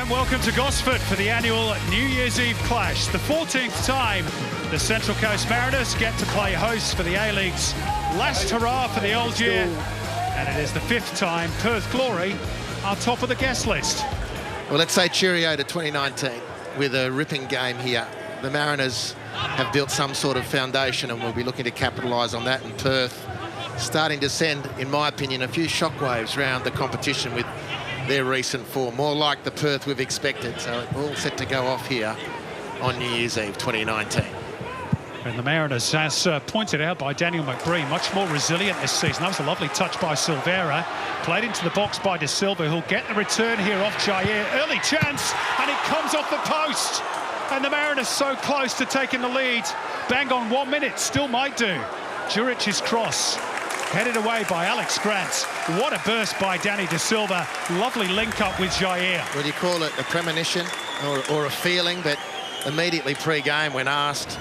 And welcome to Gosford for the annual New Year's Eve clash. The 14th time the Central Coast Mariners get to play host for the A-League's last hurrah for the old year. And it is the 5th time Perth Glory are top of the guest list. Well, let's say cheerio to 2019 with a ripping game here. The Mariners have built some sort of foundation and will be looking to capitalise on that, in Perth starting to send, in my opinion, a few shockwaves around the competition with their recent form, more like the Perth we've expected. So all set to go off here on New Year's Eve 2019. And the Mariners, as pointed out by Daniel McBree, much more resilient this season. That was a lovely touch by Silvera. Played into the box by De Silva, who'll get the return here off Jair. Early chance, and it comes off the post. And the Mariners so close to taking the lead. Bang on 1 minute, still might do. Juric's cross, headed away by Alex Grant. What a burst by Danny De Silva. Lovely link up with Jair. Well, you call it a premonition or a feeling, but immediately pre-game when asked,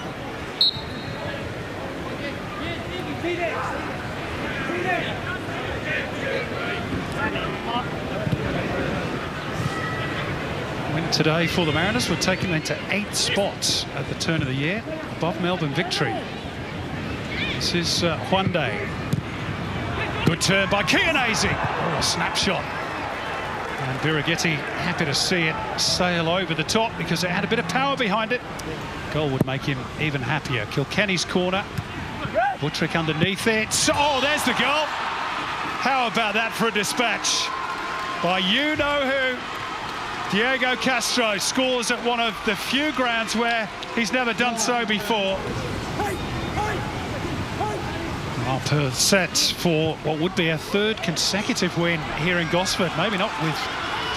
win today for the Mariners would take them into 8 spots at the turn of the year, above Melbourne Victory. This is Hyundai. Good turn by Chianese. Oh, a snapshot. And Birighitti happy to see it sail over the top because it had a bit of power behind it. Goal would make him even happier. Kilkenny's corner. Buttrick underneath it. Oh, there's the goal. How about that for a dispatch by you-know-who? Diego Castro scores at one of the few grounds where he's never done so before. Well, Perth set for what would be a 3rd consecutive win here in Gosford. Maybe not with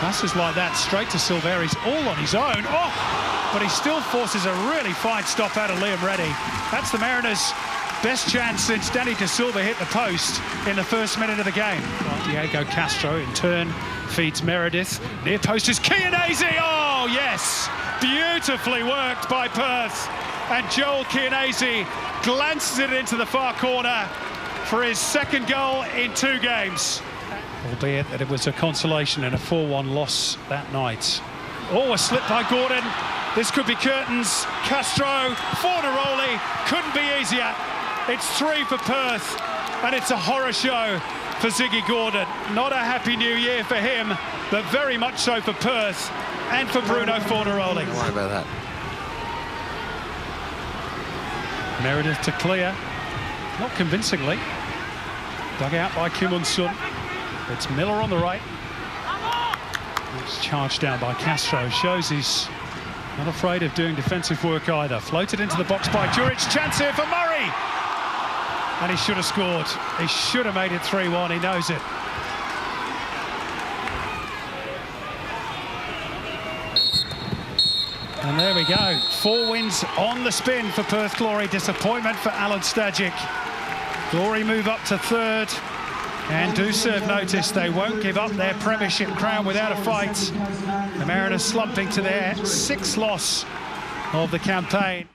passes like that. Straight to Silvera. He's all on his own. Oh, but he still forces a really fine stop out of Liam Reddy. That's the Mariners' best chance since Danny De Silva hit the post in the first minute of the game. Well, Diego Castro in turn feeds Meredith. Near post is Chianese. Oh, yes. Beautifully worked by Perth. And Joel Chianese glances it into the far corner for his 2nd goal in 2 games. Albeit that it was a consolation in a 4-1 loss that night. Oh, a slip by Gordon. This could be curtains. Castro, Fornaroli. Couldn't be easier. It's 3 for Perth, and it's a horror show for Ziggy Gordon. Not a happy new year for him, but very much so for Perth and for Bruno Fornaroli. Don't worry about that. Meredith to clear, not convincingly. Dug out by Kim Un-sun. It's Miller on the right. It's charged down by Castro. Shows he's not afraid of doing defensive work either. Floated into the box by Juric. Chance here for Murray. And he should have scored. He should have made it 3-1. He knows it. And there we go. 4 wins on the spin for Perth Glory. Disappointment for Alan Stajic. Glory move up to 3rd and do serve notice. They won't give up their premiership crown without a fight. The Mariners slumping to their 6th loss of the campaign.